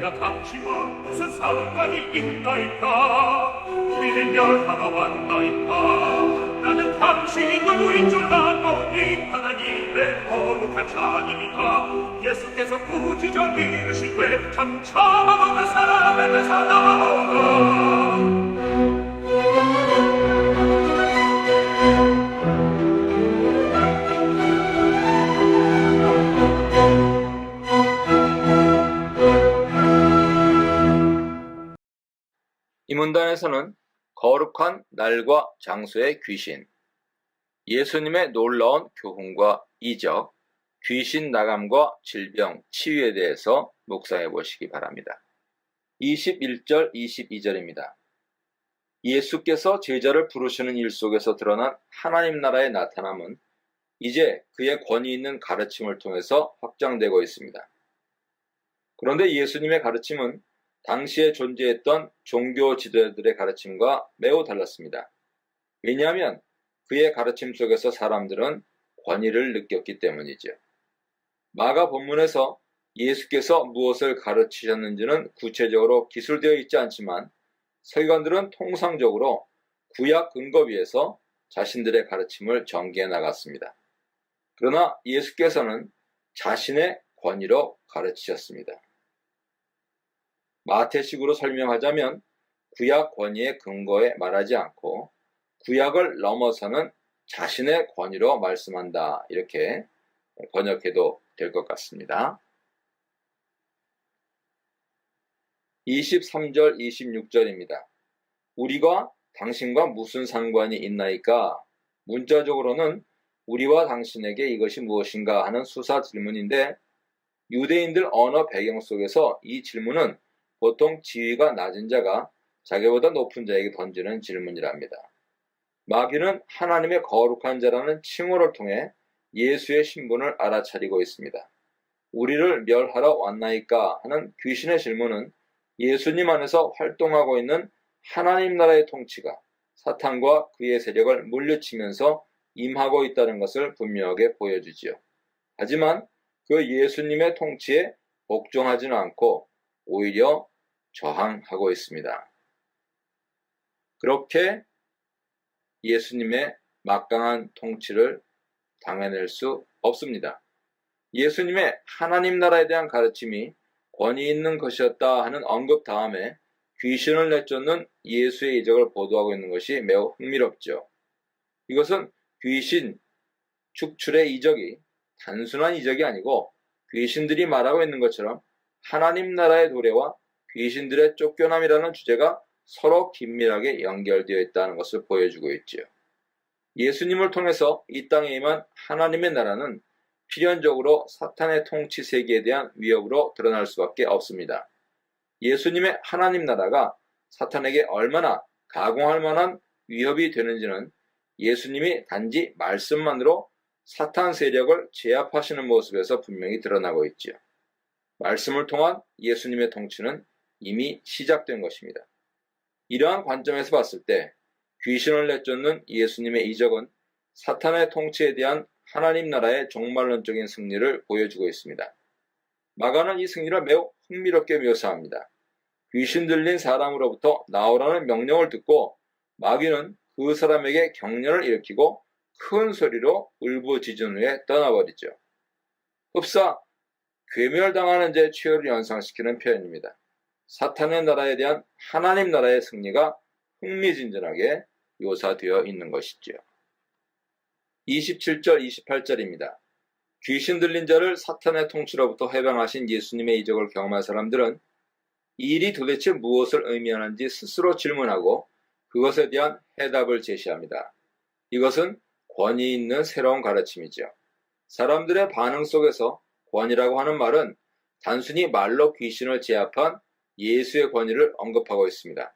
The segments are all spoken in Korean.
내가 당신과 무슨 상관이 있나이까? 우리는 멸하러 왔나이까? 나는 당신이 누구인 줄 아노니 하나님의 거룩한 자님이다. 예수께서 부지런히 이르시되 참 참아먹는 사람에게 사나워라. 이 문단에서는 거룩한 날과 장소의 귀신, 예수님의 놀라운 교훈과 이적, 귀신 나감과 질병, 치유에 대해서 묵상해 보시기 바랍니다. 21절, 22절입니다. 예수께서 제자를 부르시는 일 속에서 드러난 하나님 나라의 나타남은 이제 그의 권위 있는 가르침을 통해서 확장되고 있습니다. 그런데 예수님의 가르침은 당시에 존재했던 종교 지도자들의 가르침과 매우 달랐습니다. 왜냐하면 그의 가르침 속에서 사람들은 권위를 느꼈기 때문이죠. 마가 본문에서 예수께서 무엇을 가르치셨는지는 구체적으로 기술되어 있지 않지만 서기관들은 통상적으로 구약 근거비에서 자신들의 가르침을 전개해 나갔습니다. 그러나 예수께서는 자신의 권위로 가르치셨습니다. 마태식으로 설명하자면 구약 권위의 근거에 말하지 않고 구약을 넘어서는 자신의 권위로 말씀한다. 이렇게 번역해도 될 것 같습니다. 23절, 26절입니다. 우리가 당신과 무슨 상관이 있나이까? 문자적으로는 우리와 당신에게 이것이 무엇인가 하는 수사 질문인데 유대인들 언어 배경 속에서 이 질문은 보통 지위가 낮은 자가 자기보다 높은 자에게 던지는 질문이랍니다. 마귀는 하나님의 거룩한 자라는 칭호를 통해 예수의 신분을 알아차리고 있습니다. 우리를 멸하러 왔나이까 하는 귀신의 질문은 예수님 안에서 활동하고 있는 하나님 나라의 통치가 사탄과 그의 세력을 물리치면서 임하고 있다는 것을 분명하게 보여주지요. 하지만 그 예수님의 통치에 복종하지는 않고 오히려 저항하고 있습니다. 그렇게 예수님의 막강한 통치를 당해낼 수 없습니다. 예수님의 하나님 나라에 대한 가르침이 권위 있는 것이었다 하는 언급 다음에 귀신을 내쫓는 예수의 이적을 보도하고 있는 것이 매우 흥미롭죠. 이것은 귀신 축출의 이적이 단순한 이적이 아니고 귀신들이 말하고 있는 것처럼 하나님 나라의 도래와 귀신들의 쫓겨남이라는 주제가 서로 긴밀하게 연결되어 있다는 것을 보여주고 있지요. 예수님을 통해서 이 땅에 임한 하나님의 나라는 필연적으로 사탄의 통치 세계에 대한 위협으로 드러날 수밖에 없습니다. 예수님의 하나님 나라가 사탄에게 얼마나 가공할 만한 위협이 되는지는 예수님이 단지 말씀만으로 사탄 세력을 제압하시는 모습에서 분명히 드러나고 있지요. 말씀을 통한 예수님의 통치는 이미 시작된 것입니다. 이러한 관점에서 봤을 때 귀신을 내쫓는 예수님의 이적은 사탄의 통치에 대한 하나님 나라의 종말론적인 승리를 보여주고 있습니다. 마가는 이 승리를 매우 흥미롭게 묘사합니다. 귀신 들린 사람으로부터 나오라는 명령을 듣고 마귀는 그 사람에게 경련을 일으키고 큰 소리로 울부짖은 후에 떠나버리죠. 흡사 괴멸당하는 자의 최후를 연상시키는 표현입니다. 사탄의 나라에 대한 하나님 나라의 승리가 흥미진진하게 묘사되어 있는 것이죠. 27절, 28절입니다. 귀신 들린 자를 사탄의 통치로부터 해방하신 예수님의 이적을 경험한 사람들은 이 일이 도대체 무엇을 의미하는지 스스로 질문하고 그것에 대한 해답을 제시합니다. 이것은 권위 있는 새로운 가르침이죠. 사람들의 반응 속에서 권위라고 하는 말은 단순히 말로 귀신을 제압한 예수의 권위를 언급하고 있습니다.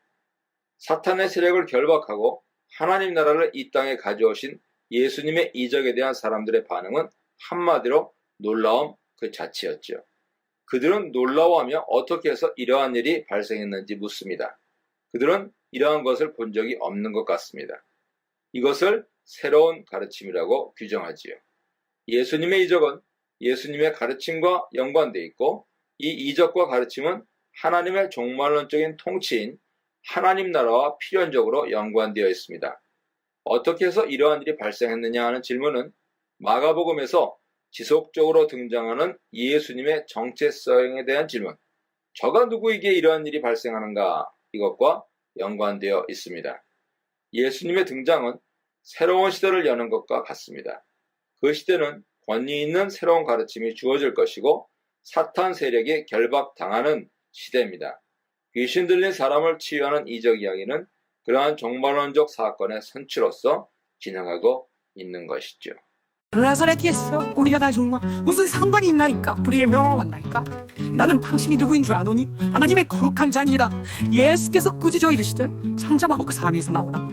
사탄의 세력을 결박하고 하나님 나라를 이 땅에 가져오신 예수님의 이적에 대한 사람들의 반응은 한마디로 놀라움 그 자체였죠. 그들은 놀라워하며 어떻게 해서 이러한 일이 발생했는지 묻습니다. 그들은 이러한 것을 본 적이 없는 것 같습니다. 이것을 새로운 가르침이라고 규정하지요. 예수님의 이적은 예수님의 가르침과 연관되어 있고 이 이적과 가르침은 하나님의 종말론적인 통치인 하나님 나라와 필연적으로 연관되어 있습니다. 어떻게 해서 이러한 일이 발생했느냐 하는 질문은 마가복음에서 지속적으로 등장하는 예수님의 정체성에 대한 질문, 저가 누구에게 이러한 일이 발생하는가, 이것과 연관되어 있습니다. 예수님의 등장은 새로운 시대를 여는 것과 같습니다. 그 시대는 권위 있는 새로운 가르침이 주어질 것이고 사탄 세력에 결박당하는 시대입니다. 귀신 들린 사람을 치유하는 이적 이야기는 그러한 종말론적 사건의 선치로서 진행하고 있는 것이죠. 나사렛이었어. 우리가 다 정말 무슨 상관이 있나니까. 우리의 명을 만나니까. 나는 당신이 누구인 줄 아노니? 하나님의 거룩한 자니라. 예수께서 꾸짖어 이르시되 창자마고 그 사람에서 나오나